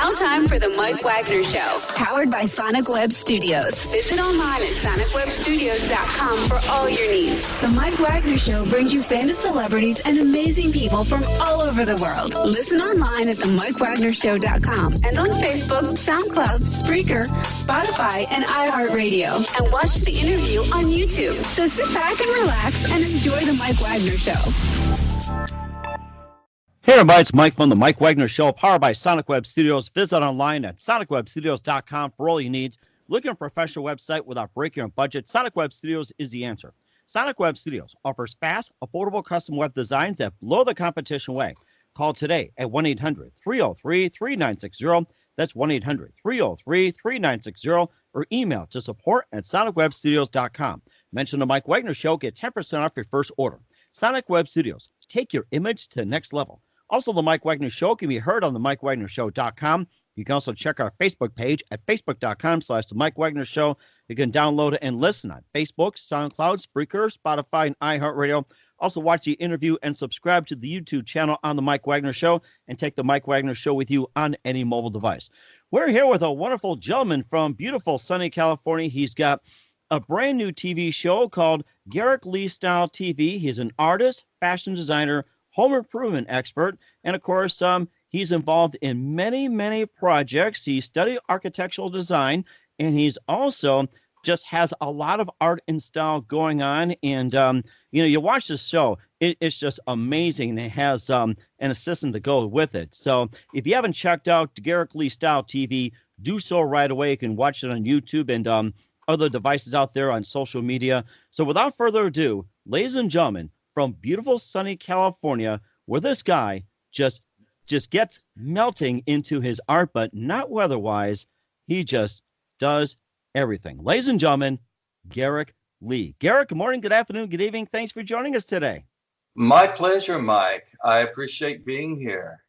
now time for the Mike Wagner Show, powered by Sonic Web Studios. Visit online at sonicwebstudios.com for all your needs. The Mike Wagner Show brings you famous celebrities and amazing people from all over the world. Listen online at themikewagnershow.com and on Facebook, SoundCloud, Spreaker, Spotify, and iHeartRadio. And watch the interview on YouTube. So sit back and relax and enjoy the Mike Wagner Show. Hey everybody, it's Mike from the Mike Wagner Show, powered by Sonic Web Studios. Visit online at sonicwebstudios.com for all you need. Looking for a professional website without breaking your budget? Sonic Web Studios is the answer. Sonic Web Studios offers fast, affordable custom web designs that blow the competition away. Call today at 1-800-303-3960. That's 1-800-303-3960. Or email to support@sonicwebstudios.com. Mention the Mike Wagner Show, get 10% off your first order. Sonic Web Studios, take your image to the next level. Also, the Mike Wagner Show can be heard on the MikeWagnerShow.com. You can also check our Facebook page at facebook.com/the Mike Wagner Show. You can download it and listen on Facebook, SoundCloud, Spreaker, Spotify, and iHeartRadio. Also, watch the interview and subscribe to the YouTube channel on the Mike Wagner Show and take the Mike Wagner Show with you on any mobile device. We're here with a wonderful gentleman from beautiful sunny California. He's got a brand new TV show called Garyk Lee Style TV. He's an artist, fashion designer, home improvement expert, and of course, he's involved in many, many projects. He studied architectural design, and he's also just has a lot of art and style going on. And, you watch this show, it's just amazing. It has an assistant to go with it. So if you haven't checked out Garyk Lee Style TV, do so right away. You can watch it on YouTube and other devices out there on social media. So without further ado, ladies and gentlemen, from beautiful sunny California, where this guy just gets melting into his art, but not weather-wise, he just does everything. Ladies and gentlemen, Garyk Lee. Garyk, good morning, good afternoon, good evening. Thanks for joining us today. My pleasure, Mike. I appreciate being here.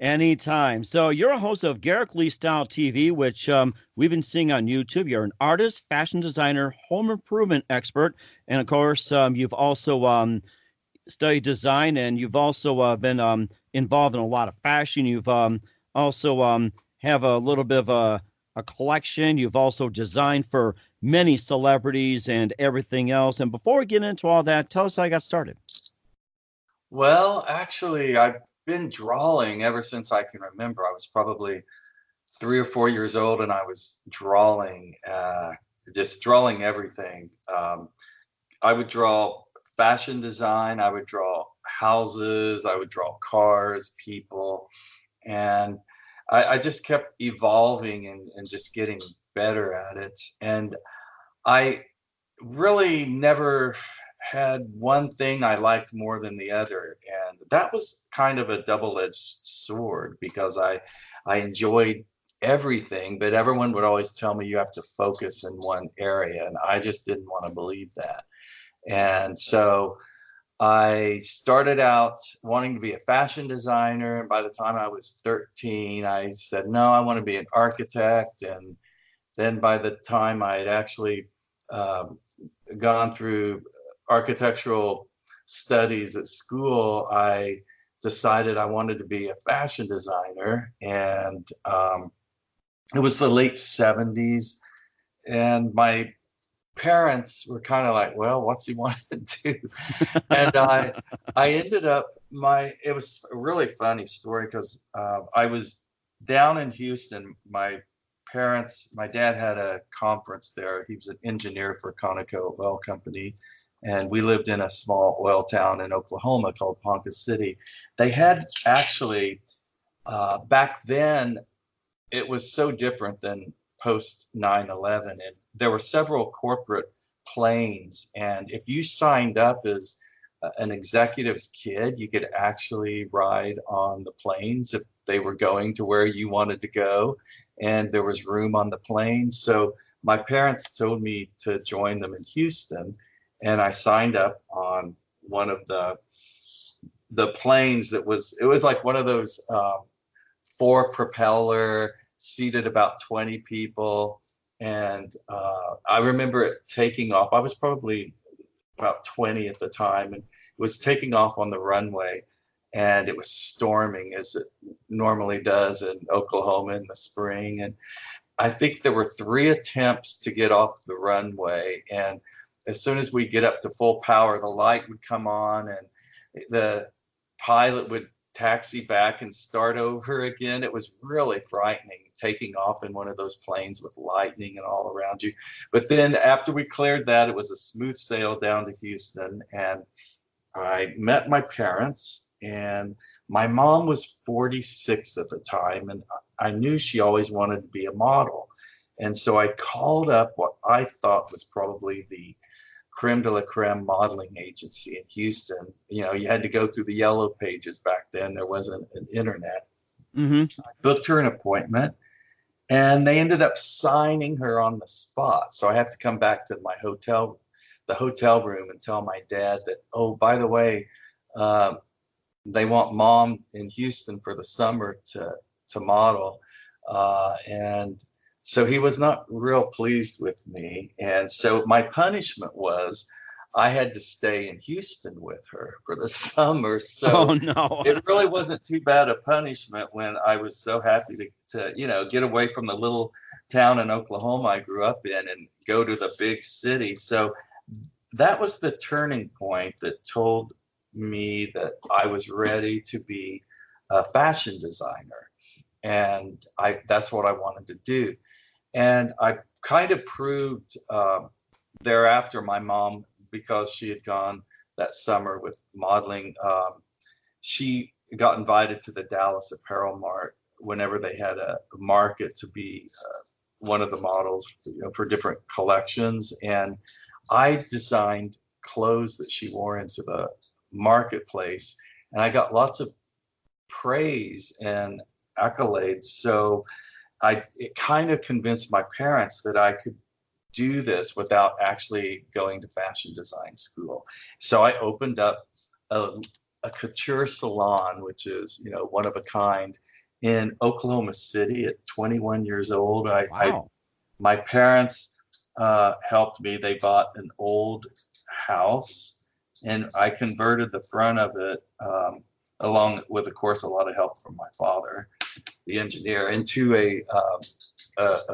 Anytime. So you're a host of Garyk Lee Style TV, which we've been seeing on YouTube. You're an artist, fashion designer, home improvement expert, and of course, you've also studied design, and you've also been involved in a lot of fashion. You've also have a little bit of a collection. You've also designed for many celebrities and everything else. And before we get into all that, tell us how you got started. Well, actually, I've been drawing ever since I can remember. I was probably 3 or 4 years old, and I was drawing, just drawing everything. I would draw fashion design, I would draw houses, I would draw cars, people, and I just kept evolving and just getting better at it. And I really never had one thing I liked more than the other, and that was kind of a double-edged sword because I enjoyed everything, but everyone would always tell me you have to focus in one area, and I just didn't want to believe that. And so I started out wanting to be a fashion designer, and by the time I was 13, I said, no, I want to be an architect. And then by the time I had actually gone through architectural studies at school, I decided I wanted to be a fashion designer. And it was the late 70s, and my parents were kind of like, well, what's he want to do? And I ended up, it was a really funny story because I was down in Houston. My dad had a conference there. He was an engineer for Conoco Oil Company, and we lived in a small oil town in Oklahoma called Ponca City. They had actually, back then, it was so different than post 9/11, and there were several corporate planes, and if you signed up as an executive's kid, you could actually ride on the planes if they were going to where you wanted to go, and there was room on the plane. So my parents told me to join them in Houston, and I signed up on one of the planes it was like one of those 4-propeller, seated about 20 people. And I remember it taking off. I was probably about 20 at the time, and it was taking off on the runway. and it was storming as it normally does in Oklahoma in the spring. And I think there were 3 attempts to get off the runway. And as soon as we get up to full power, the light would come on and the pilot would taxi back and start over again. It was really frightening taking off in one of those planes with lightning and all around you. But then after we cleared that, it was a smooth sail down to Houston, and I met my parents, and my mom was 46 at the time, and I knew she always wanted to be a model. And so I called up what I thought was probably the creme de la creme modeling agency in Houston. You know, you had to go through the yellow pages back then. There wasn't an internet. Mm-hmm. I booked her an appointment, and they ended up signing her on the spot. So I have to come back to the hotel room and tell my dad that, oh, by the way, they want mom in Houston for the summer to model. And so he was not real pleased with me. And so my punishment was I had to stay in Houston with her for the summer. So Oh no. it really wasn't too bad a punishment when I was so happy to get away from the little town in Oklahoma I grew up in and go to the big city. So that was the turning point that told me that I was ready to be a fashion designer. And that's what I wanted to do. And I kind of proved thereafter, my mom, because she had gone that summer with modeling, she got invited to the Dallas Apparel Mart whenever they had a market to be one of the models, for different collections. And I designed clothes that she wore into the marketplace, and I got lots of praise and accolades. So it kind of convinced my parents that I could do this without actually going to fashion design school. So I opened up a couture salon, which is, one of a kind, in Oklahoma City at 21 years old. Wow. My parents helped me. They bought an old house, and I converted the front of it, along with, of course, a lot of help from my father, the engineer, into a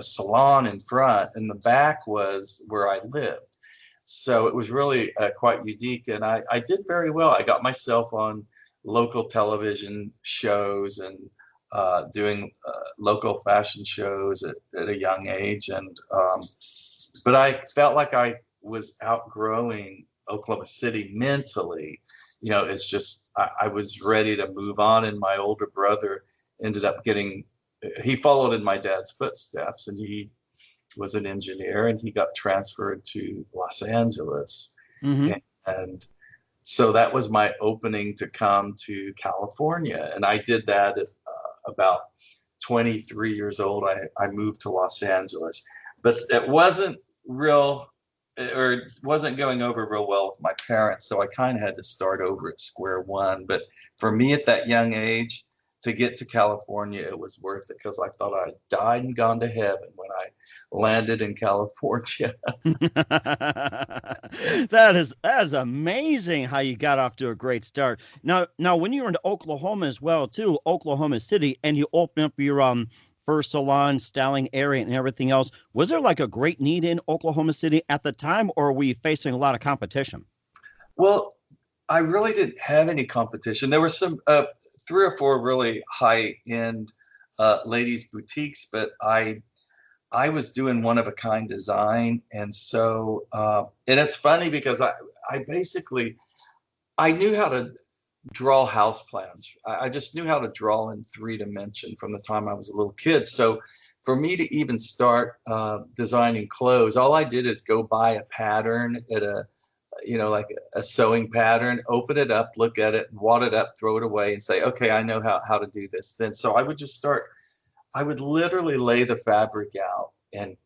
salon in front, and the back was where I lived. So it was really quite unique, and I did very well. I got myself on local television shows and doing local fashion shows at a young age, and but I felt like I was outgrowing Oklahoma City mentally. It's just I was ready to move on, and my older brother ended up he followed in my dad's footsteps, and he was an engineer, and he got transferred to Los Angeles. Mm-hmm. And so that was my opening to come to California. And I did that at about 23 years old. I moved to Los Angeles, but it wasn't going over real well with my parents. So I kind of had to start over at square one. But for me at that young age, to get to California, it was worth it, because I thought I died and gone to heaven when I landed in California. That is amazing how you got off to a great start. Now when you were in Oklahoma as well, too, Oklahoma City, and you opened up your first salon, styling area, and everything else, was there like a great need in Oklahoma City at the time, or were you facing a lot of competition? Well, I really didn't have any competition. There were some 3 or 4 really high-end ladies' boutiques, but I was doing one-of-a-kind design. And so, and it's funny because I basically, I knew how to draw house plans. I just knew how to draw in 3-dimension from the time I was a little kid. So for me to even start designing clothes, all I did is go buy a pattern at like a sewing pattern, open it up, look at it, wad it up, throw it away, and say, okay, I know how to do this. Then so I would literally lay the fabric out and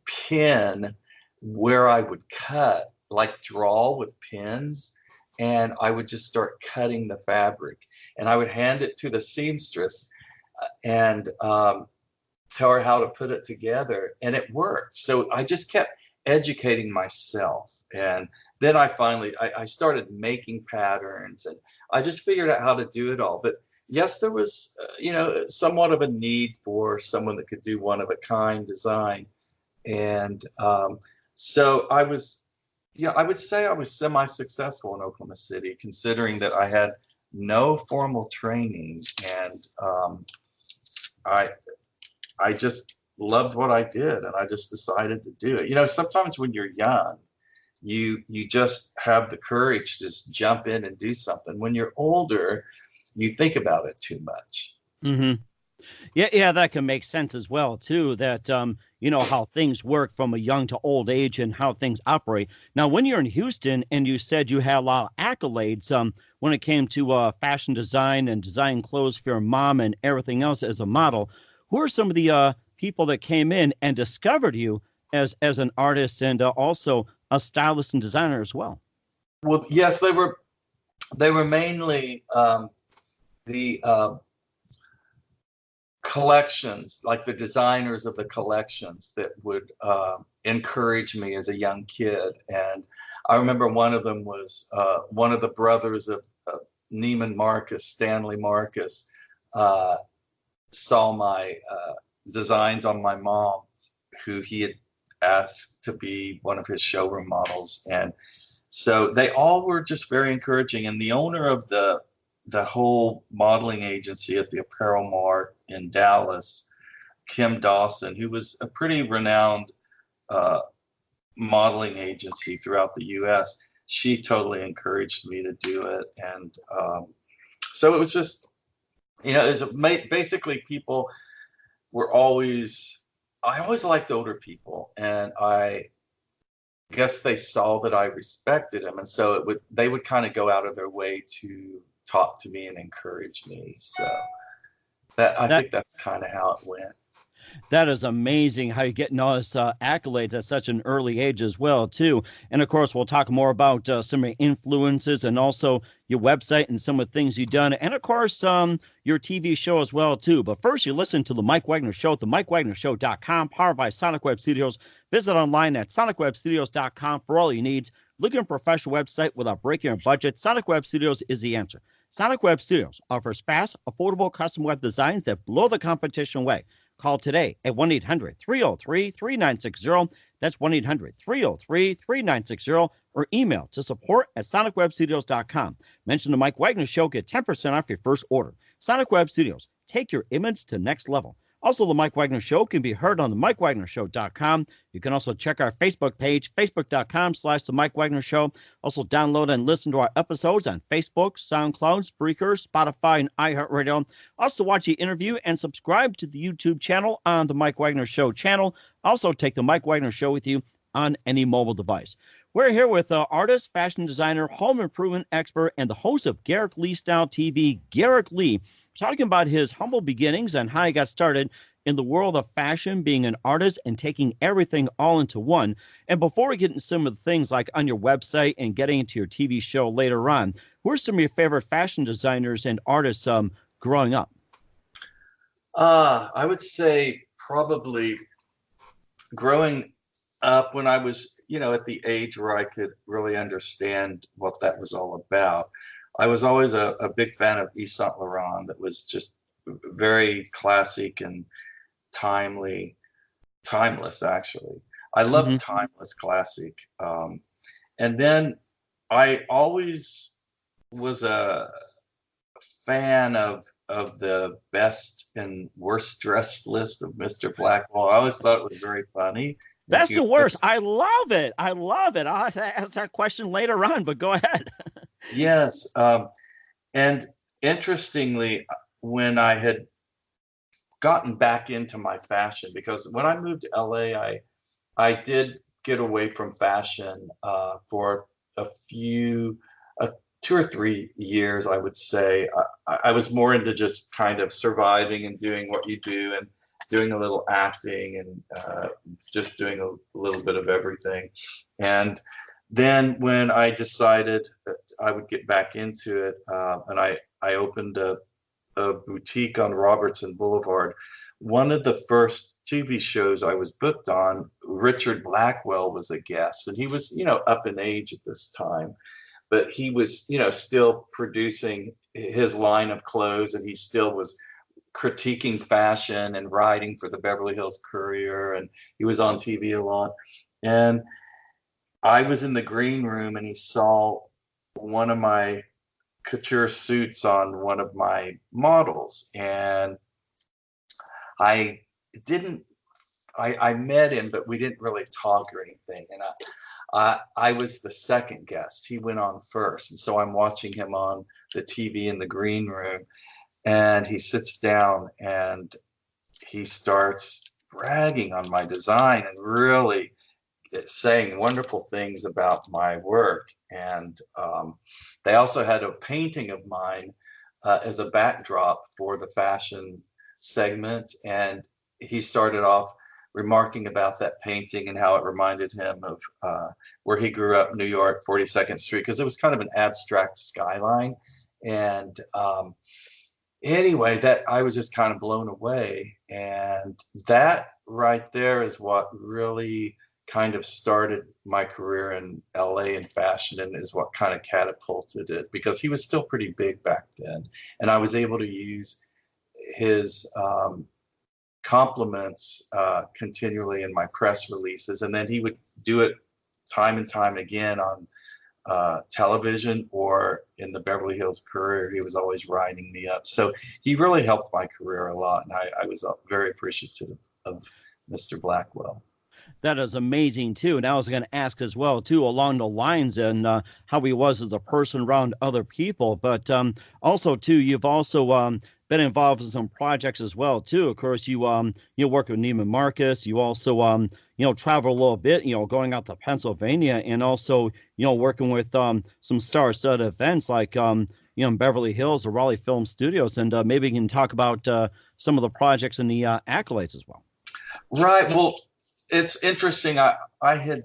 pin where I would cut, like draw with pins, and I would just start cutting the fabric, and I would hand it to the seamstress and tell her how to put it together, and it worked. So I just kept educating myself. And then I finally, I started making patterns, and I just figured out how to do it all. But yes, there was, somewhat of a need for someone that could do one of a kind design. And so I was, I would say I was semi-successful in Oklahoma City, considering that I had no formal training, and I just loved what I did, and I just decided to do it. Sometimes when you're young, you just have the courage to just jump in and do something. When you're older, you think about it too much. Mm-hmm. Yeah, that can make sense as well, too, that, how things work from a young to old age and how things operate. Now, when you're in Houston and you said you had a lot of accolades when it came to fashion design and designing clothes for your mom and everything else as a model, who are some of the people that came in and discovered you as an artist and also a stylist and designer as well? Well, yes, they were mainly the collections, like the designers of the collections that would encourage me as a young kid. And I remember one of them was one of the brothers of Neiman Marcus, Stanley Marcus, saw my designs on my mom, who he had asked to be one of his showroom models. And so they all were just very encouraging. And the owner of the whole modeling agency at the Apparel Mart in Dallas, Kim Dawson, who was a pretty renowned modeling agency throughout the U.S., she totally encouraged me to do it. And so it was just, basically people were I always liked older people, and I guess they saw that I respected them, and so they would kind of go out of their way to talk to me and encourage me. So I think that's kind of how it went. That is amazing how you're getting all this accolades at such an early age as well, too. And of course, we'll talk more about some of your influences and also your website and some of the things you've done. And of course, your TV show as well, too. But first, you listen to The Mike Wagner Show, themikewagnershow.com, powered by Sonic Web Studios. Visit online at sonicwebstudios.com for all your needs. Looking for a professional website without breaking your budget? Sonic Web Studios is the answer. Sonic Web Studios offers fast, affordable custom web designs that blow the competition away. Call today at 1-800-303-3960. That's 1-800-303-3960. Or email to support@sonicwebstudios.com. Mention the Mike Wagner Show. Get 10% off your first order. Sonic Web Studios. Take your image to the next level. Also, the Mike Wagner Show can be heard on the MikeWagnerShow.com. You can also check our Facebook page, facebook.com/the Mike Wagner Show. Also, download and listen to our episodes on Facebook, SoundCloud, Spreaker, Spotify, and iHeartRadio. Also, watch the interview and subscribe to the YouTube channel on the Mike Wagner Show channel. Also, take the Mike Wagner Show with you on any mobile device. We're here with artist, fashion designer, home improvement expert, and the host of Garyk Lee Style TV, Garyk Lee, talking about his humble beginnings and how he got started in the world of fashion, being an artist and taking everything all into one. And before we get into some of the things like on your website and getting into your TV show later on, who are some of your favorite fashion designers and artists growing up? I would say probably growing up when I was, at the age where I could really understand what that was all about. I was always a big fan of Yves Saint Laurent. That was just very classic and timeless, actually. I love timeless classic. And then I always was a fan of the best and worst dressed list of Mr. Blackwell. I always thought it was very funny. Best and worst. I love it. I'll ask that question later on, but go ahead. Yes. And interestingly, when I had gotten back into my fashion, because when I moved to LA, I did get away from fashion for a few, 2 or 3 years, I would say. I was more into just kind of surviving and doing what you do and doing a little acting and just doing a little bit of everything. And then when I decided that I would get back into it, and I opened a boutique on Robertson Boulevard, one of the first TV shows I was booked on, Richard Blackwell was a guest, and he was, up in age at this time, but he was, still producing his line of clothes, and he still was critiquing fashion and writing for the Beverly Hills Courier, and he was on TV a lot. And I was in the green room, and he saw one of my couture suits on one of my models, and I met him, but we didn't really talk or anything. And I was the second guest. He went on first. And so I'm watching him on the TV in the green room, and he sits down and he starts bragging on my design and really saying wonderful things about my work. And they also had a painting of mine as a backdrop for the fashion segment, and he started off remarking about that painting and how it reminded him of where he grew up, New York, 42nd Street, because it was kind of an abstract skyline. And anyway, that I was just kind of blown away, and that right there is what really kind of started my career in LA in fashion, and is what kind of catapulted it, because he was still pretty big back then, and I was able to use his compliments continually in my press releases. And then he would do it time and time again on television or in the Beverly Hills Courier. He was always writing me up. So he really helped my career a lot, and I was very appreciative of Mr. Blackwell. That is amazing too. And I was going to ask as well too, along the lines and how he was as a person around other people, but also too, you've also been involved in some projects as well too. Of course, you work with Neiman Marcus. You also travel a little bit, going out to Pennsylvania, and also working with some star-studded events like in Beverly Hills or Raleigh Film Studios. And maybe you can talk about some of the projects and the accolades as well. Right. Well, it's interesting. I had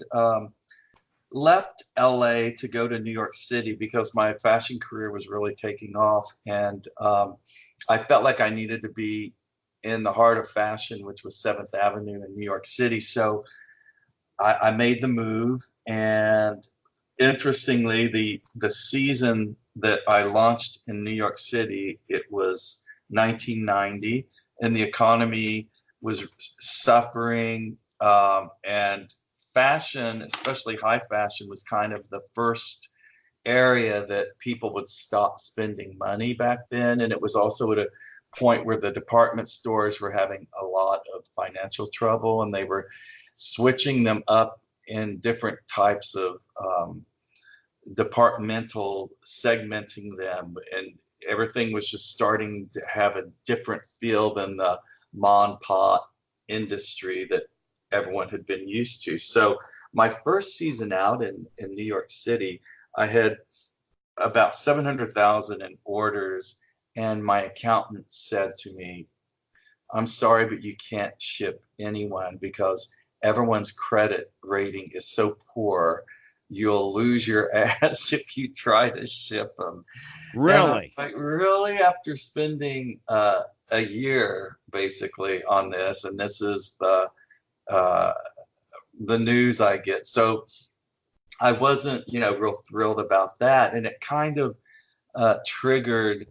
left LA to go to New York City because my fashion career was really taking off, and I felt like I needed to be in the heart of fashion, which was 7th Avenue in New York City. So I made the move, and interestingly, the season that I launched in New York City, it was 1990, and the economy was suffering. And fashion, especially high fashion, was kind of the first area that people would stop spending money back then. And it was also at a point where the department stores were having a lot of financial trouble, and they were switching them up in different types of departmental segmenting them. And everything was just starting to have a different feel than the mon pot industry that everyone had been used to. So my first season out in New York City, I had about 700,000 in orders, and my accountant said to me, "I'm sorry, but you can't ship anyone because everyone's credit rating is so poor. You'll lose your ass if you try to ship them." Really? Like, really, after spending a year basically on this, and this is the news I get. So I wasn't, real thrilled about that. And it kind of triggered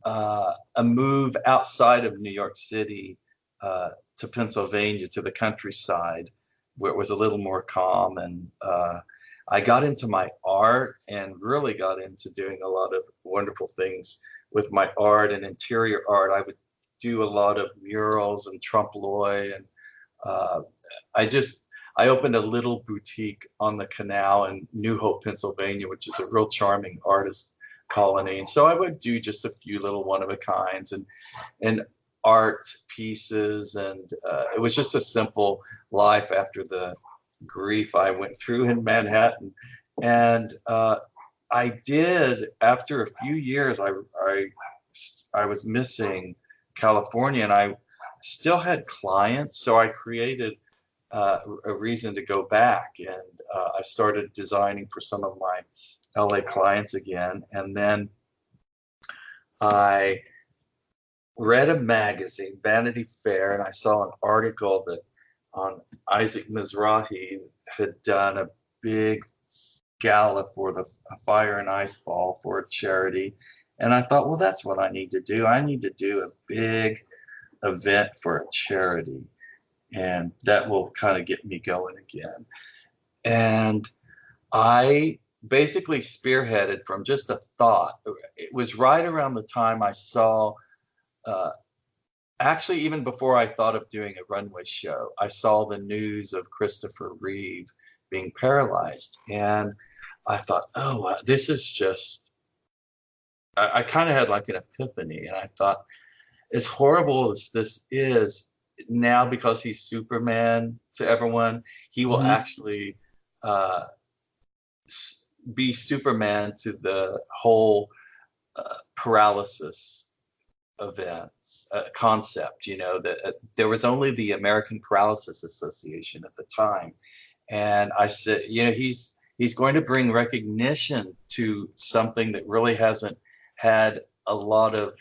a move outside of New York City to Pennsylvania, to the countryside, where it was a little more calm. And I got into my art and really got into doing a lot of wonderful things with my art and interior art. I would do a lot of murals and trompe l'oeil, and I opened a little boutique on the canal in New Hope, Pennsylvania, which is a real charming artist colony. And so I would do just a few little one-of-a-kinds and art pieces. And it was just a simple life after the grief I went through in Manhattan. And I did, after a few years, I was missing California, and I still had clients. So I created a reason to go back, and I started designing for some of my LA clients again. And then I read a magazine, Vanity Fair, and I saw an article that on Isaac Mizrahi had done a big gala for the Fire and Ice Ball for a charity. And I thought, well, that's what I need to do. I need to do a big event for a charity, and that will kind of get me going again. And I basically spearheaded from just a thought. It was right around the time I saw, actually, even before I thought of doing a runway show, I saw the news of Christopher Reeve being paralyzed. And I thought, oh, this is just, I kind of had like an epiphany. And I thought, as horrible as this is now, because he's Superman to everyone, he will actually be Superman to the whole paralysis events concept. You know, that there was only the American Paralysis Association at the time, and I said, you know, he's going to bring recognition to something that really hasn't had a lot of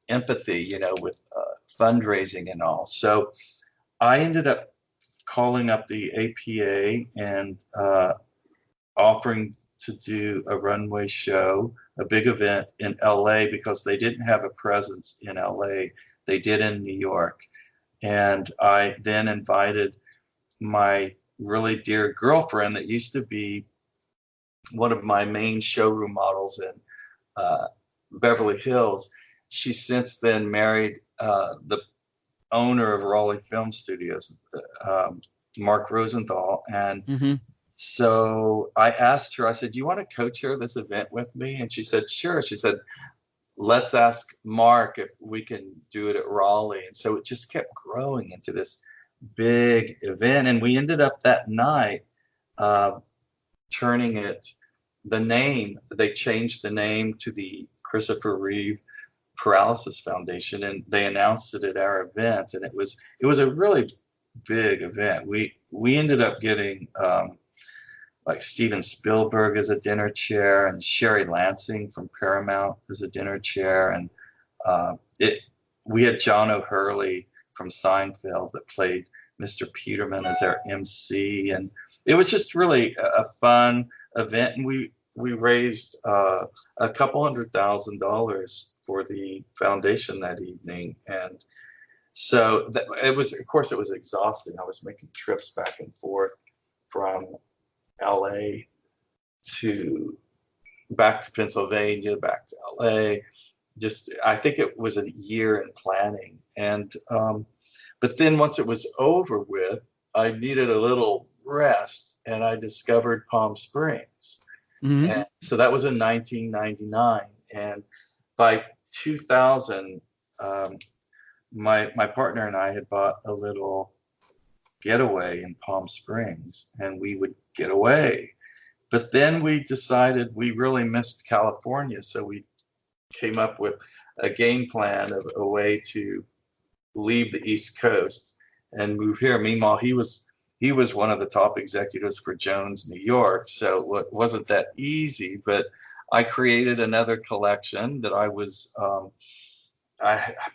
empathy, you know, with fundraising and all. So I ended up calling up the APA and offering to do a runway show, a big event in LA, because they didn't have a presence in LA. They did in New York. And I then invited my really dear girlfriend that used to be one of my main showroom models in Beverly Hills. She's since then married the owner of Raleigh Film Studios, Mark Rosenthal. And so I asked her, I said, do you want to co-chair this event with me? And she said, sure. She said, let's ask Mark if we can do it at Raleigh. And so it just kept growing into this big event. And we ended up that night turning it, the name, they changed the name to the Christopher Reeve Paralysis Foundation, and they announced it at our event. And it was a really big event. We ended up getting like Steven Spielberg as a dinner chair, and Sherry Lansing from Paramount as a dinner chair, and we had John O'Hurley from Seinfeld that played Mr. Peterman as our MC, and it was just really a fun event. And we raised a couple $100,000 for the foundation that evening, and so it was, of course, it was exhausting. I was making trips back and forth from LA back to Pennsylvania, back to LA. Just, I think it was a year in planning. And but then once it was over with, I needed a little rest, and I discovered Palm Springs. And so that was in 1999. And by 2000, my partner and I had bought a little getaway in Palm Springs, and we would get away. But then we decided we really missed California, so we came up with a game plan of a way to leave the East Coast and move here. Meanwhile, he was one of the top executives for Jones New York, so it wasn't that easy. But I created another collection that I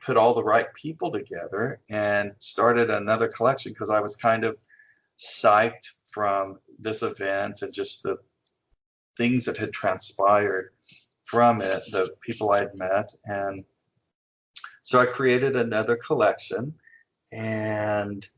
put all the right people together and started another collection, because I was kind of psyched from this event and just the things that had transpired from it, the people I'd met. And so I created another collection and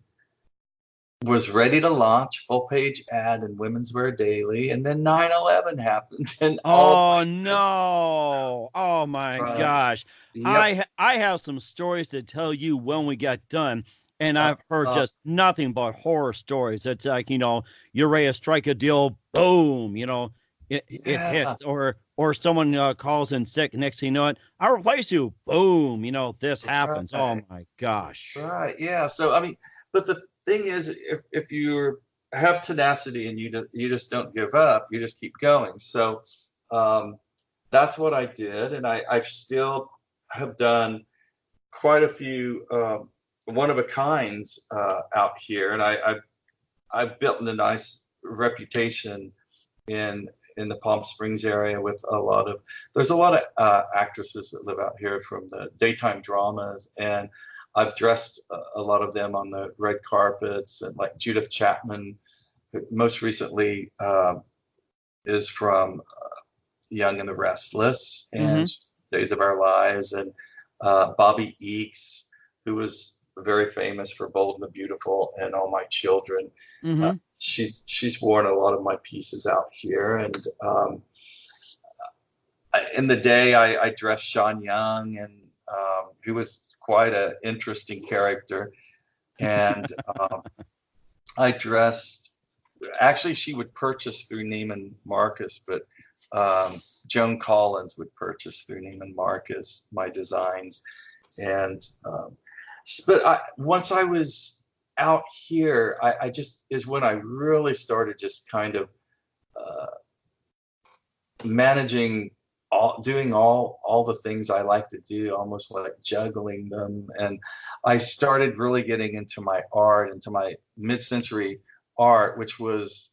was ready to launch, full page ad in Women's Wear Daily, and then 9/11 happened. And oh no! Oh my gosh! Yep. I have some stories to tell you when we get done, and I've heard just nothing but horror stories. It's like, you know, you're ready to strike a deal, boom, you know, it hits, or someone calls in sick. Next thing you know, I'll replace you, boom, you know, this happens. Right. Oh my gosh! Right. Yeah. So I mean, but the thing is, if you have tenacity and you just don't give up, you just keep going. So that's what I did, and I still have done quite a few one of a kinds out here, and I've built a nice reputation in in the Palm Springs area with there's a lot of actresses that live out here from the daytime dramas, and I've dressed a lot of them on the red carpets, and like Judith Chapman, who most recently is from Young and the Restless and Days of Our Lives, and Bobby Eakes, who was very famous for Bold and the Beautiful and All My Children. She's worn a lot of my pieces out here, and in the day I dressed Sean Young, and who was quite an interesting character, and I dressed. Actually, she would purchase through Neiman Marcus, but Joan Collins would purchase through Neiman Marcus my designs, and but once I was out here, I just is when I really started just kind of managing doing all the things I like to do, almost like juggling them, and I started really getting into my art, into my mid-century art, which was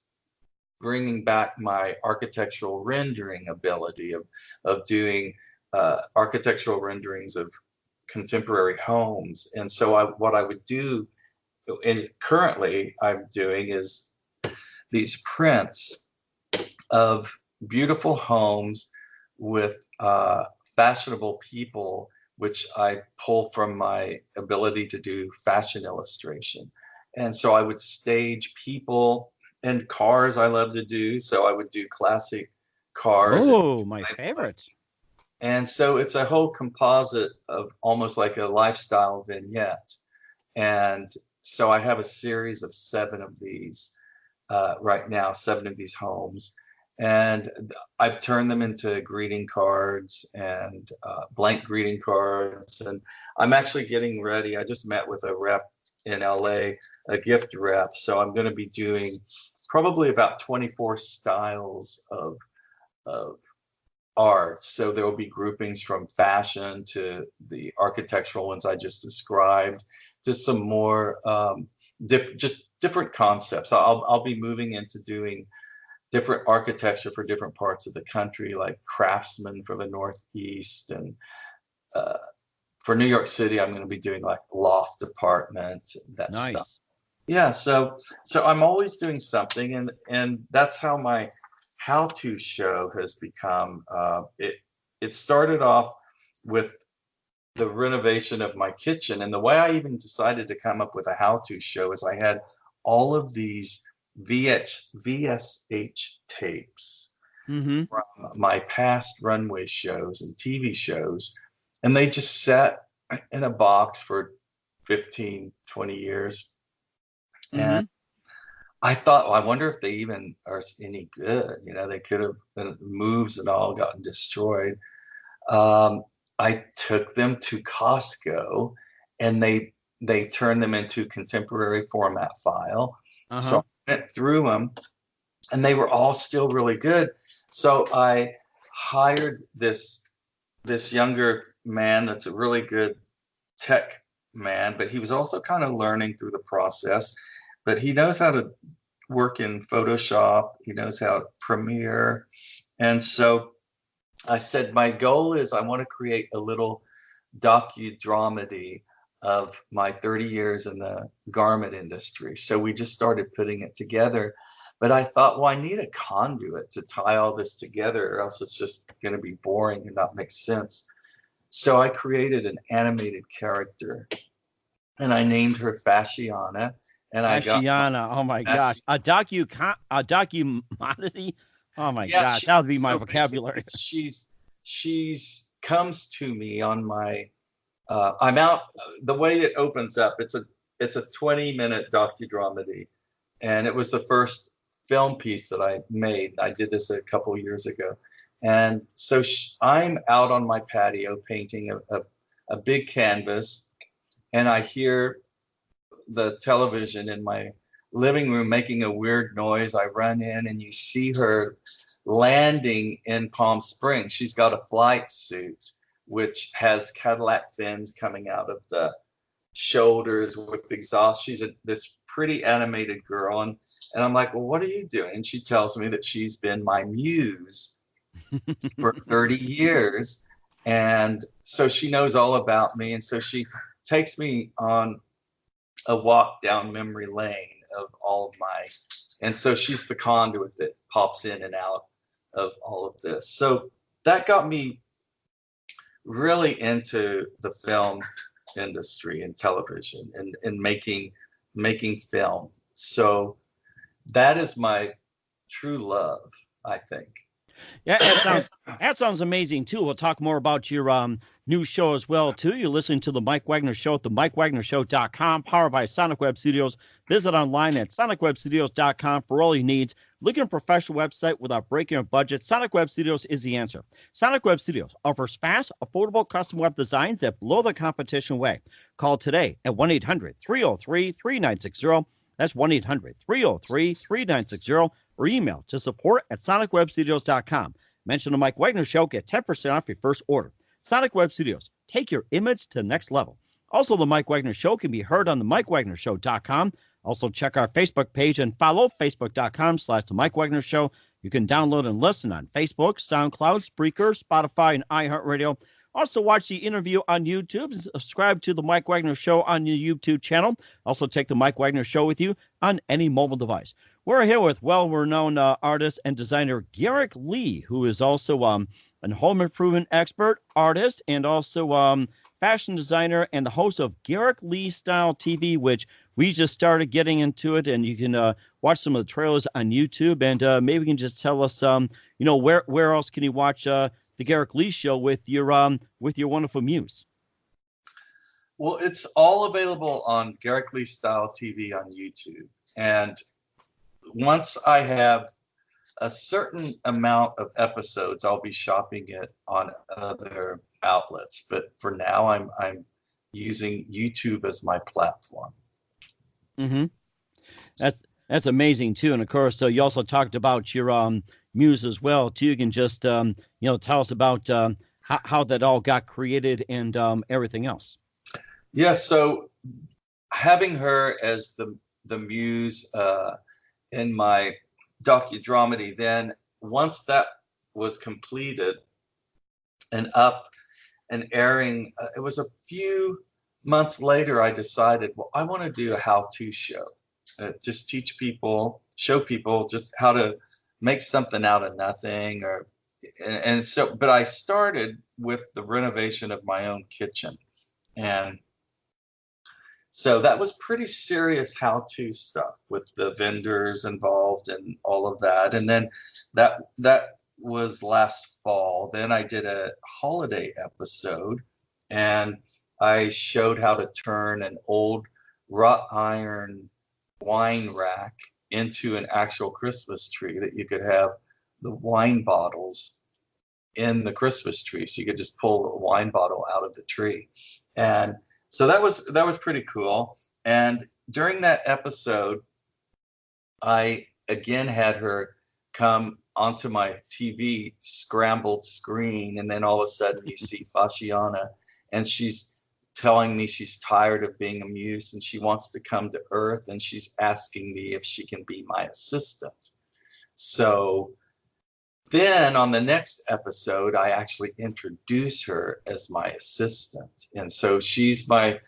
bringing back my architectural rendering ability of doing architectural renderings of contemporary homes. And so what I would do, and currently I'm doing, is these prints of beautiful homes with fashionable people, which I pull from my ability to do fashion illustration. And so I would stage people and cars I love to do. So I would do classic cars. Oh, my favorite. And so it's a whole composite of almost like a lifestyle vignette. And so I have a series of 7 of these right now, 7 of these homes. And I've turned them into greeting cards and blank greeting cards. And I'm actually getting ready. I just met with a rep in LA, a gift rep. So I'm going to be doing probably about 24 styles of art. So there will be groupings from fashion to the architectural ones I just described, to some more just different concepts. I'll be moving into doing different architecture for different parts of the country, like craftsmen for the Northeast, and for New York City, I'm going to be doing like loft apartments, that stuff. Yeah, so I'm always doing something, and that's how my how-to show has become. It started off with the renovation of my kitchen, and the way I even decided to come up with a how-to show is I had all of these VSH tapes from my past runway shows and TV shows, and they just sat in a box for 15, 20 years. And I thought, well, I wonder if they even are any good. You know, they could have been moves and all gotten destroyed. I took them to Costco, and they turned them into contemporary format file. So I went through them, and they were all still really good. So I hired this younger man that's a really good tech man, but he was also kind of learning through the process. But he knows how to work in Photoshop. He knows how to Premiere. And so I said, my goal is I want to create a little docu-dramedy of my 30 years in the garment industry. So we just started putting it together. But I thought, well, I need a conduit to tie all this together, or else it's just going to be boring and not make sense. So I created an animated character, and I named her Fasciana. And Fasciana, oh my gosh, a documentary. Oh my gosh, that would be my vocabulary. She's comes to me on my. I'm out. The way it opens up, it's a 20-minute docudrama, and it was the first film piece that I made. I did this a couple years ago, and so I'm out on my patio painting a big canvas, and I hear the television in my living room making a weird noise. I run in, and you see her landing in Palm Springs. She's got a flight suit which has Cadillac fins coming out of the shoulders with exhaust. She's this pretty animated girl. And I'm like, well, what are you doing? And she tells me that she's been my muse for 30 years. And so she knows all about me. And so she takes me on a walk down memory lane of all of my, and so she's the conduit that pops in and out of all of this. So that got me really into the film industry and television and making film. So that is my true love, I think. Yeah, that sounds amazing too. We'll talk more about your new show as well too. You're listening to the Mike Wagner Show at the MikeWagnerShow.com, powered by Sonic Web Studios. Visit online at SonicWebStudios.com for all your needs. Looking at a professional website without breaking a budget? Sonic Web Studios is the answer. Sonic Web Studios offers fast, affordable custom web designs that blow the competition away. Call today at 1-800-303-3960. That's 1-800-303-3960. Or email to support@sonicwebstudios.com. Mention the Mike Wagner Show, get 10% off your first order. Sonic Web Studios, take your image to the next level. Also, the Mike Wagner Show can be heard on the MikeWagnerShow.com. Also, check our Facebook page and follow Facebook.com/the Mike Wagner Show. You can download and listen on Facebook, SoundCloud, Spreaker, Spotify, and iHeartRadio. Also, watch the interview on YouTube and subscribe to the Mike Wagner Show on your YouTube channel. Also, take the Mike Wagner Show with you on any mobile device. We're here with well-renowned artist and designer Garyk Lee, who is also a home improvement expert, artist, and also fashion designer and the host of Garyk Lee Style TV, which we just started getting into it. And you can watch some of the trailers on YouTube. And maybe you can just tell us, where else can you watch the Garyk Lee Show with your wonderful muse? Well, it's all available on Garyk Lee Style TV on YouTube. And once I have a certain amount of episodes, I'll be shopping it on other outlets. But for now, I'm using YouTube as my platform. Mm-hmm. That's amazing too. And of course, you also talked about your muse as well too. You can just tell us about how that all got created and everything else. Yes. So having her as the muse in my docudrama, then once that was completed and up and airing, it was a few months later, I decided, well, I want to do a how-to show. Just show people just how to make something out of nothing, but I started with the renovation of my own kitchen. And so that was pretty serious how-to stuff with the vendors involved and all of that. And then that was last fall. Then I did a holiday episode and I showed how to turn an old wrought iron wine rack into an actual Christmas tree, that you could have the wine bottles in the Christmas tree. So you could just pull a wine bottle out of the tree. And so that was pretty cool. And during that episode, I again had her come onto my TV scrambled screen, and then all of a sudden you see Fasciana, and she's telling me she's tired of being a muse and she wants to come to Earth, and she's asking me if she can be my assistant. So then on the next episode, I actually introduce her as my assistant. And so she's my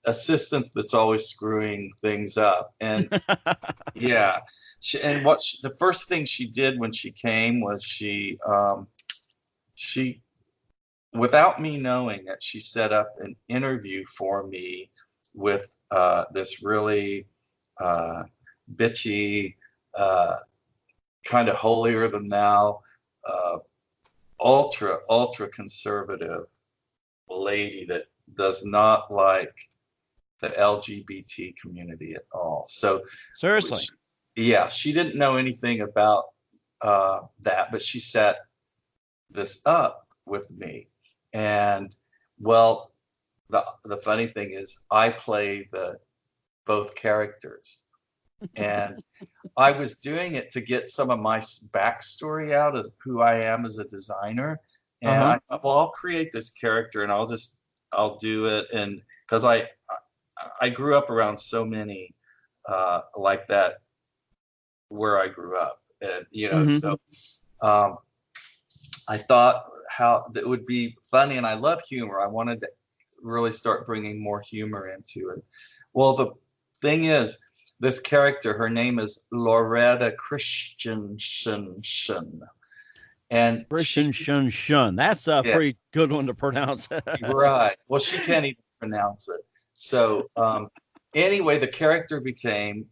assistant that's always screwing things up. And yeah, the first thing she did when she came was she without me knowing it, she set up an interview for me with this really bitchy, kind of holier than thou, ultra conservative lady that does not like the LGBT community at all. So seriously, she didn't know anything about that, but she set this up with me. And well, the funny thing is I play both characters. And I was doing it to get some of my backstory out as who I am as a designer. And I thought, well, I'll create this character and I'll do it. And because I grew up around so many like that where I grew up. And, Mhm. so I thought how that would be funny, and I love humor. I wanted to really start bringing more humor into it. Well, the thing is, this character, her name is Loretta Christensen, and Christian Shun Shun. That's a yeah, pretty good one to pronounce. right. Well, she can't even pronounce it. So anyway, the character became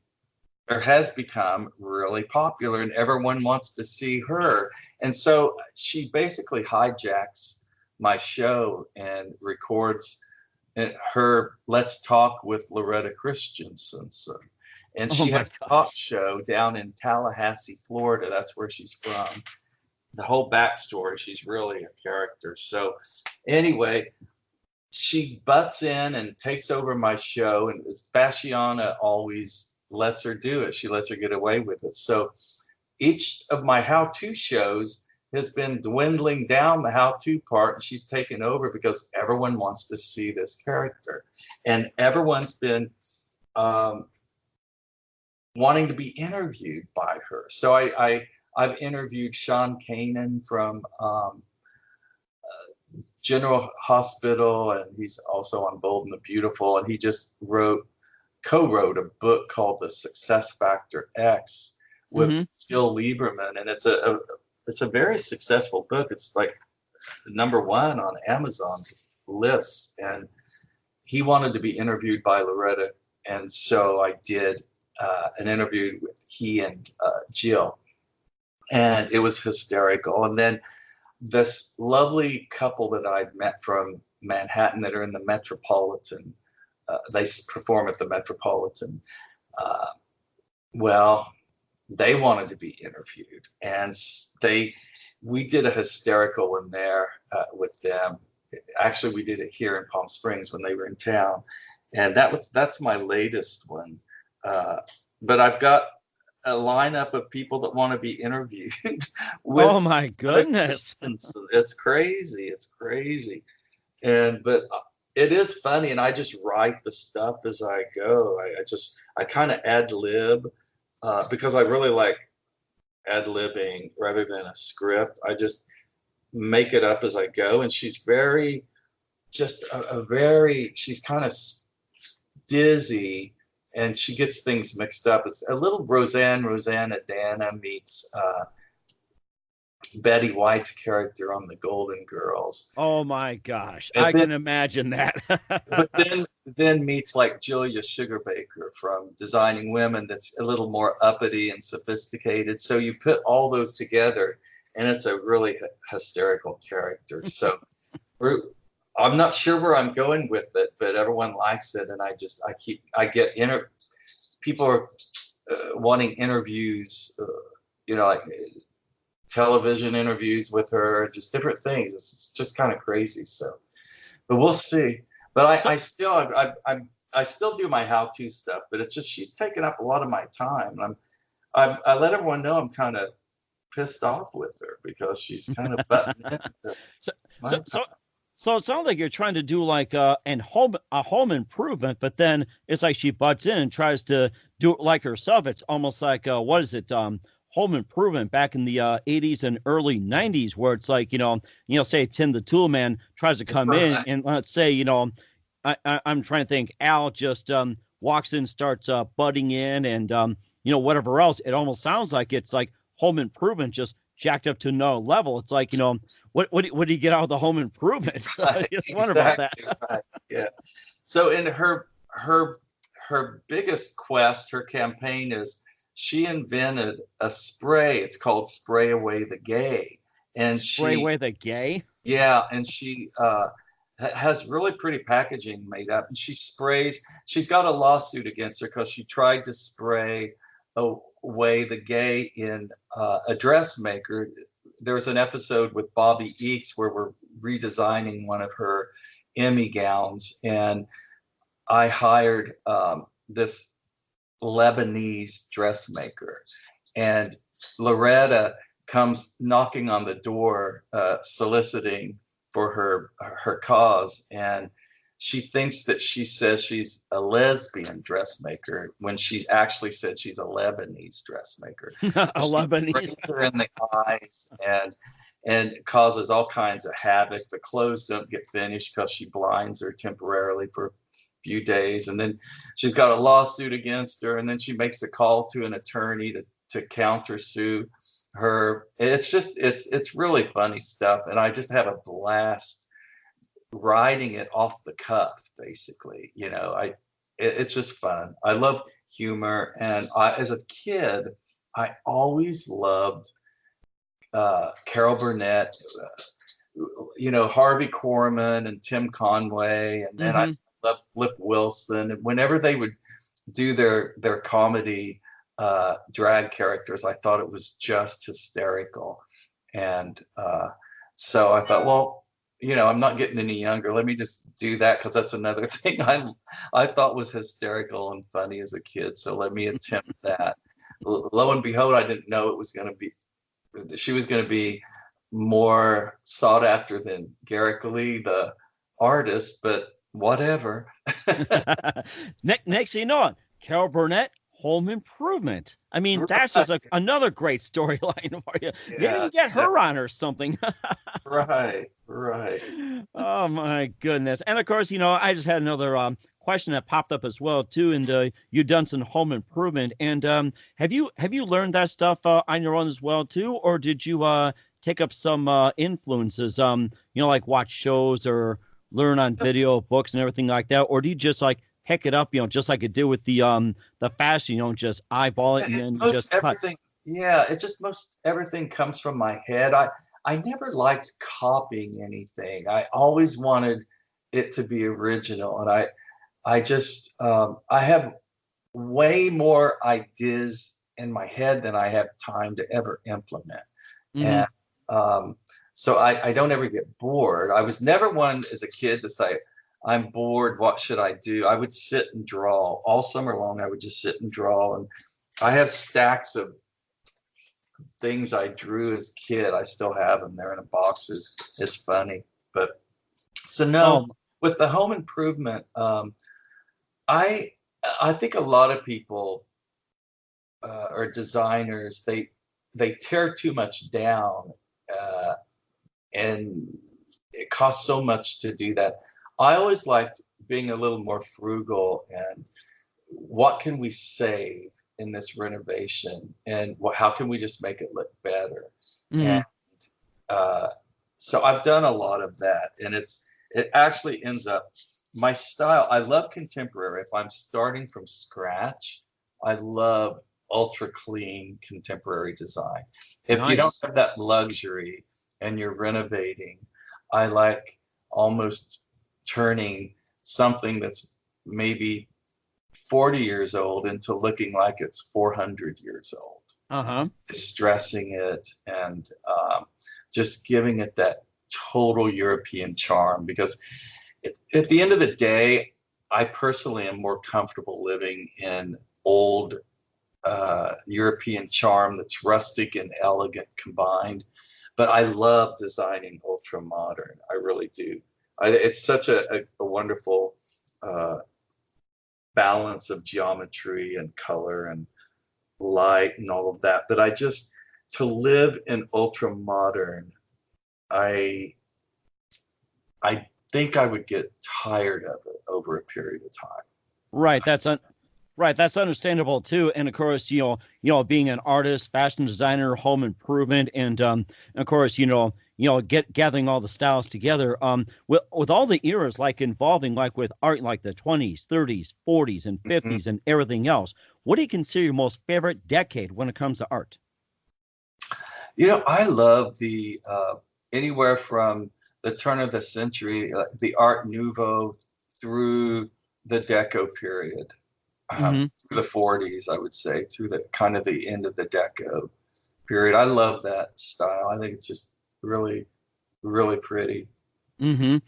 or has become really popular, and everyone wants to see her. And so she basically hijacks my show and records her Let's Talk with Loretta Christensen. And Oh she my has a gosh. talk show down in Tallahassee, Florida. That's where she's from. The whole backstory, she's really a character. So anyway, she butts in and takes over my show, and Fasciana always lets her do it. She lets her get away with it. So each of my how-to shows has been dwindling down the how-to part, and she's taken over because everyone wants to see this character, and everyone's been wanting to be interviewed by her. So I've interviewed Sean Kanan from General Hospital, and he's also on Bold and the Beautiful, and he just co-wrote a book called The Success Factor X with Mhm. Jill Lieberman, and it's a very successful book. It's like #1 on Amazon's list, and he wanted to be interviewed by Loretta, and so I did an interview with he and Jill, and it was hysterical. And then this lovely couple that I'd met from Manhattan that are in the Metropolitan, they perform at the Metropolitan. Well, they wanted to be interviewed, and we did a hysterical one there with them. Actually, we did it here in Palm Springs when they were in town, and that's my latest one. But I've got a lineup of people that want to be interviewed with Oh my the goodness. Christians. It's crazy. It's crazy. But it is funny, and I just write the stuff as I go. I kind of ad lib because I really like ad libbing rather than a script. I just make it up as I go, and she's very just she's kind of dizzy, and she gets things mixed up. It's a little Rosanna Dana meets Betty White's character on The Golden Girls. Oh my gosh. And I can imagine that. but then meets like Julia Sugarbaker from Designing Women, that's a little more uppity and sophisticated. So you put all those together, and it's a really hysterical character. So I'm not sure where I'm going with it, but everyone likes it, and people are wanting interviews, like television interviews with her, just different things. It's just kind of crazy. So, but we'll see. But I still do my how-to stuff, but it's just she's taken up a lot of my time. I let everyone know I'm kind of pissed off with her because she's kind of butting into my time. So it sounds like you're trying to do like a home improvement, but then it's like she butts in and tries to do it like herself. It's almost like what is it? Home Improvement back in the 80s and early 90s, where it's like say Tim the Tool Man tries to come in, and let's say I'm trying to think, Al just walks in, starts butting in, and whatever else. It almost sounds like it's like Home Improvement just jacked up to no level. It's like what do you get out of the Home Improvement? I just wonder about that. Right. Yeah. So in her biggest quest, her campaign is she invented a spray. It's called Spray Away the Gay, and Spray Away the Gay. Yeah, and she has really pretty packaging made up, and she's got a lawsuit against her because she tried to spray away the gay in a dressmaker. There's an episode with Bobby Eakes where we're redesigning one of her Emmy gowns, and I hired this Lebanese dressmaker, and Loretta comes knocking on the door soliciting for her cause, and she thinks that she says she's a lesbian dressmaker when she actually said she's a Lebanese dressmaker. So A she Lebanese. brings her in the eyes and causes all kinds of havoc. The clothes don't get finished because she blinds her temporarily for a few days, and then she's got a lawsuit against her, and then she makes a call to an attorney to countersue her. It's really funny stuff, and I just have a blast writing it off the cuff, basically. It's just fun. I love humor, and as a kid, I always loved Carol Burnett, Harvey Korman and Tim Conway, and then I loved Flip Wilson. And whenever they would do their comedy drag characters, I thought it was just hysterical. And so I thought, well, I'm not getting any younger. Let me just do that, because that's another thing I thought was hysterical and funny as a kid. So let me attempt that. Lo and behold, I didn't know she was going to be more sought after than Garyk Lee, the artist, but whatever. Next thing you know, Carol Burnett, Home Improvement. I mean, that's just another great storyline for you. Maybe you get her on or something. Right. Oh my goodness! And of course, I just had another question that popped up as well too. And you've done some home improvement. And have you learned that stuff on your own as well too, or did you take up some influences? Like watch shows or learn on video, books, and everything like that, or do you just like pick it up, just like it did with the fashion, just eyeball it and then just everything. Yeah, it just most everything comes from my head. I never liked copying anything. I always wanted it to be original, and I just I have way more ideas in my head than I have time to ever implement. And so I don't ever get bored. I was never one as a kid to say, I'm bored, what should I do? I would sit and draw all summer long. I would just sit and draw, and I have stacks of things I drew as a kid. I still have them. They're in boxes. It's funny. But so no, with the home improvement, I think a lot of people or designers, they tear too much down, and it costs so much to do that. I always liked being a little more frugal and what can we save in this renovation, and how can we just make it look better? And so I've done a lot of that, and it actually ends up my style. I love contemporary. If I'm starting from scratch, I love ultra clean contemporary design. If you don't have that luxury and you're renovating, I like almost turning something that's maybe 40 years old into looking like it's 400 years old. Distressing it and just giving it that total European charm, because at the end of the day, I personally am more comfortable living in old European charm that's rustic and elegant combined. But I love designing ultra modern. I really do. It's such a wonderful balance of geometry and color and light and all of that. But to live in ultra modern, I think I would get tired of it over a period of time. Right. That's understandable too. And of course, being an artist, fashion designer, home improvement, and of course, gathering all the styles together. With all the eras involving with art, like the 20s, 30s, 40s, and 50s, and everything else. What do you consider your most favorite decade when it comes to art? I love the anywhere from the turn of the century, the Art Nouveau, through the Deco period. Through the 40s, I would say, through the kind of the end of the Deco period. I love that style. I think it's just really, really pretty. And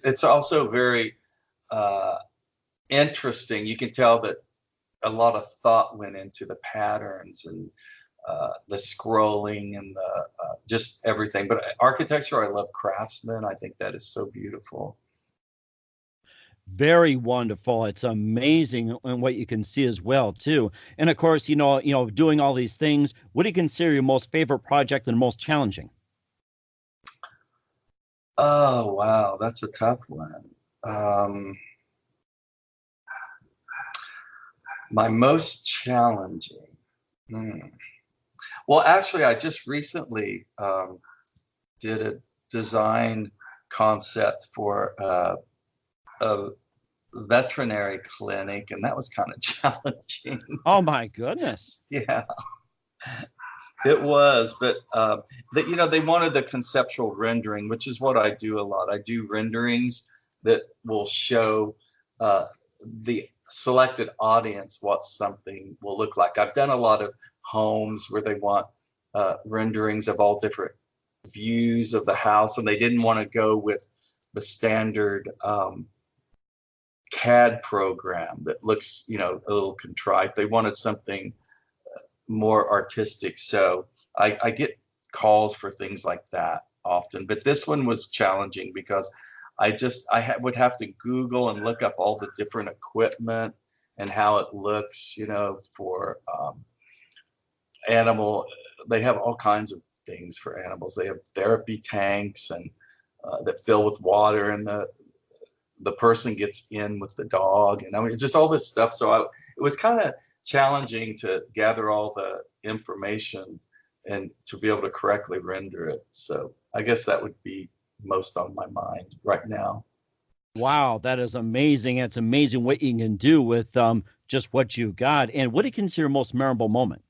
it's also very interesting. You can tell that a lot of thought went into the patterns and the scrolling and the just everything. But architecture, I love craftsmen. I think that is so beautiful. Very wonderful. It's amazing and what you can see as well too. And of course, doing all these things, what do you consider your most favorite project and most challenging? Oh, wow, that's a tough one. My most challenging. Hmm. Well, actually, I just recently did a design concept for a veterinary clinic, and that was kind of challenging. Oh my goodness. Yeah, it was. But they wanted the conceptual rendering, which is what I do a lot. I do renderings that will show the selected audience what something will look like. I've done a lot of homes where they want renderings of all different views of the house, and they didn't want to go with the standard CAD program that looks, a little contrived. They wanted something more artistic. So I get calls for things like that often. But this one was challenging because would have to Google and look up all the different equipment and how it looks, for animal. They have all kinds of things for animals. They have therapy tanks and that fill with water, and the person gets in with the dog, and I mean, it's just all this stuff. So it was kind of challenging to gather all the information and to be able to correctly render it. So I guess that would be most on my mind right now. Wow, that is amazing. It's amazing what you can do with just what you got. And what do you consider your most memorable moment?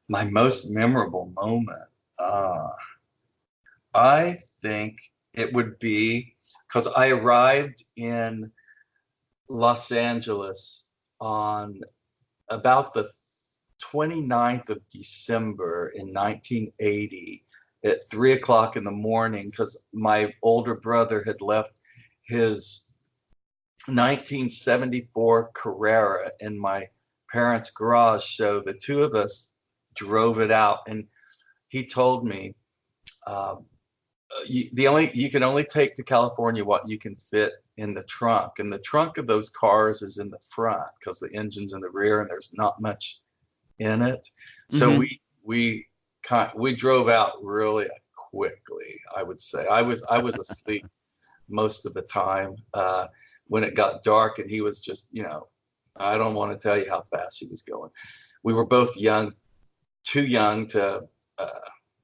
My most memorable moment, I think it would be because I arrived in Los Angeles on about the 29th of December in 1980 at 3:00 in the morning, because my older brother had left his 1974 Carrera in my parents' garage. So the two of us drove it out, and he told me, you can only take to California what you can fit in the trunk, and the trunk of those cars is in the front because the engine's in the rear and there's not much in it. So we drove out really quickly. I would say I was asleep most of the time when it got dark, and he was just, I don't want to tell you how fast he was going. We were both too young to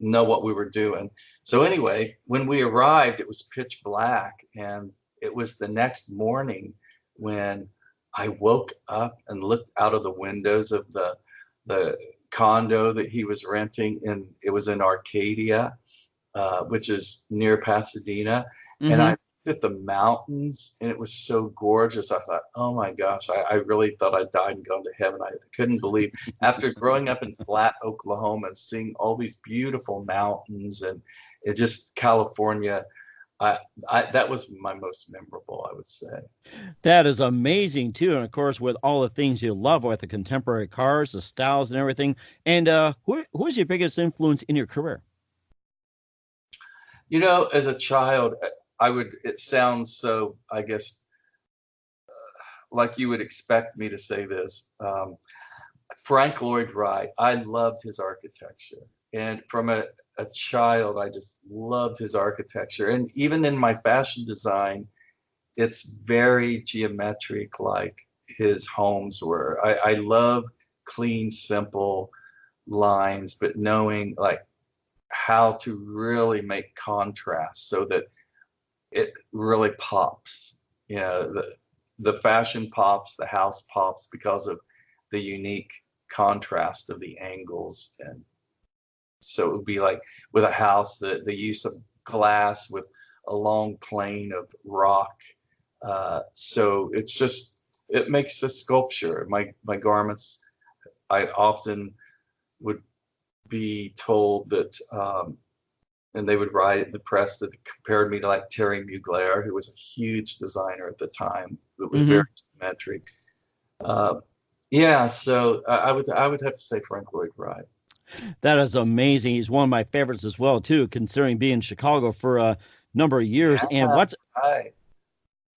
know what we were doing. So anyway, when we arrived, it was pitch black, and it was the next morning when I woke up and looked out of the windows of the condo that he was renting, and it was in Arcadia, which is near Pasadena. And I at the mountains, and it was so gorgeous. I thought, oh my gosh, I really thought I died and gone to heaven. I couldn't believe, after growing up in Flat, Oklahoma, and seeing all these beautiful mountains, and it just California, that was my most memorable, I would say. That is amazing too. And of course, with all the things you love with the contemporary cars, the styles and everything. And who is your biggest influence in your career? As a child, it sounds so, I guess, like you would expect me to say this. Frank Lloyd Wright, I loved his architecture. And from a child, I just loved his architecture. And even in my fashion design, it's very geometric like his homes were. I love clean, simple lines, but knowing like how to really make contrast so that it really pops. The fashion pops, the house pops because of the unique contrast of the angles. And so it would be like with a house, the use of glass with a long plane of rock. So it makes the sculpture. My garments, I often would be told that, and they would write in the press that compared me to like Terry Mugler, who was a huge designer at the time. It was very geometric. So I would have to say Frank Lloyd Wright. That is amazing. He's one of my favorites as well too, considering being in Chicago for a number of years. Yeah, And what's right.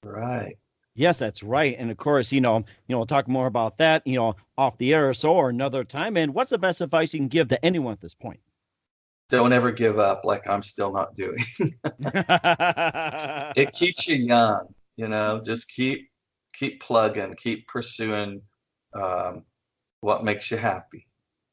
Right. Yes, that's right. And of course, we'll talk more about that, off the air or so or another time. And what's the best advice you can give to anyone at this point? Don't ever give up, like I'm still not doing. It keeps you young, just keep plugging, keep pursuing what makes you happy.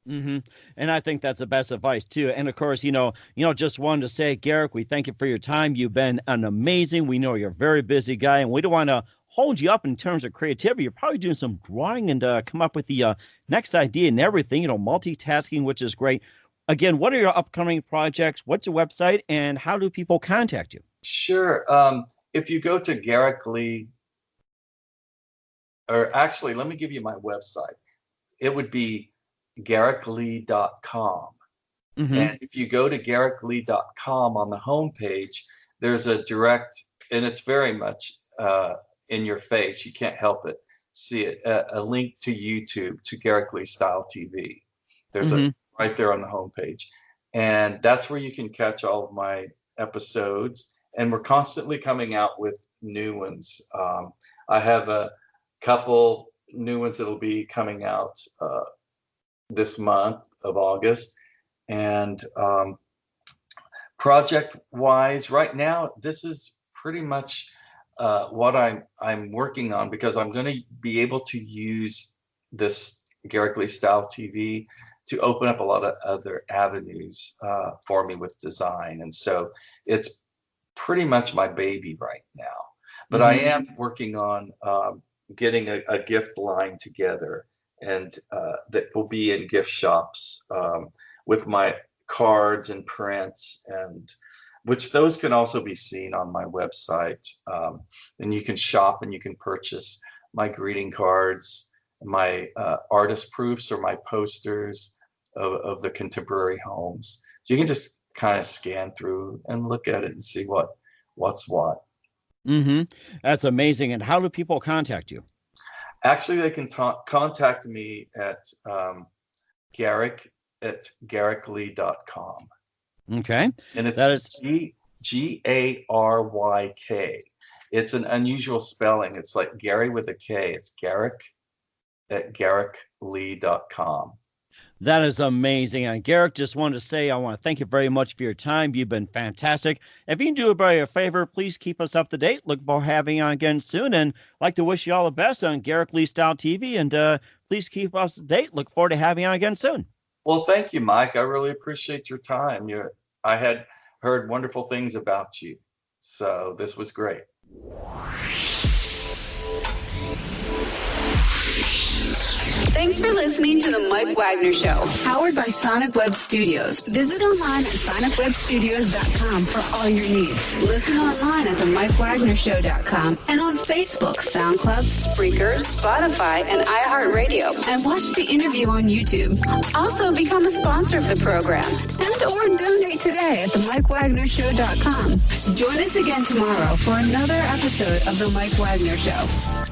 Mm-hmm. And I think that's the best advice too. And of course, just wanted to say, Garyk, we thank you for your time. You've been an amazing. We know you're a very busy guy, and we don't want to hold you up in terms of creativity. You're probably doing some drawing and come up with the next idea and everything. Multitasking, which is great. Again, what are your upcoming projects? What's your website, and how do people contact you? Sure. If you go to Garyk Lee, or actually, let me give you my website. It would be GarykLee.com. Mm-hmm. And if you go to GarykLee.com on the homepage, there's a direct, and it's very much in your face. You can't help it. See it, a link to YouTube, to Garyk Lee Style TV. There's a right there on the homepage. And that's where you can catch all of my episodes. And we're constantly coming out with new ones. I have a couple new ones that'll be coming out this month of August. And project-wise, right now, this is pretty much what I'm working on, because I'm going to be able to use this Garyk Lee Style TV to open up a lot of other avenues for me with design. And so it's pretty much my baby right now. But I am working on getting a gift line together, and that will be in gift shops with my cards and prints, and which those can also be seen on my website. And you can shop and you can purchase my greeting cards, my artist proofs, or my posters of the contemporary homes. So you can just kind of scan through and look at it and see what's what. That's amazing. And how do people contact you? Actually, they can contact me at Garyk at GarykLee.com. Okay. And it's Garyk. It's an unusual spelling. It's like Gary with a K. It's Garyk at GarykLee.com. That is amazing. And Garyk, just wanted to say, I want to thank you very much for your time. You've been fantastic. If you can do everybody a favor, please keep us up to date. Look forward to having you on again soon. And I'd like to wish you all the best on Garyk Lee Style TV. And please keep us up to date. Look forward to having you on again soon. Well, thank you, Mike. I really appreciate your time. I had heard wonderful things about you. So this was great. Thanks for listening to The Mike Wagner Show, powered by Sonic Web Studios. Visit online at sonicwebstudios.com for all your needs. Listen online at themikewagnershow.com and on Facebook, SoundCloud, Spreaker, Spotify, and iHeartRadio. And watch the interview on YouTube. Also, become a sponsor of the program or donate today at themikewagnershow.com. Join us again tomorrow for another episode of The Mike Wagner Show.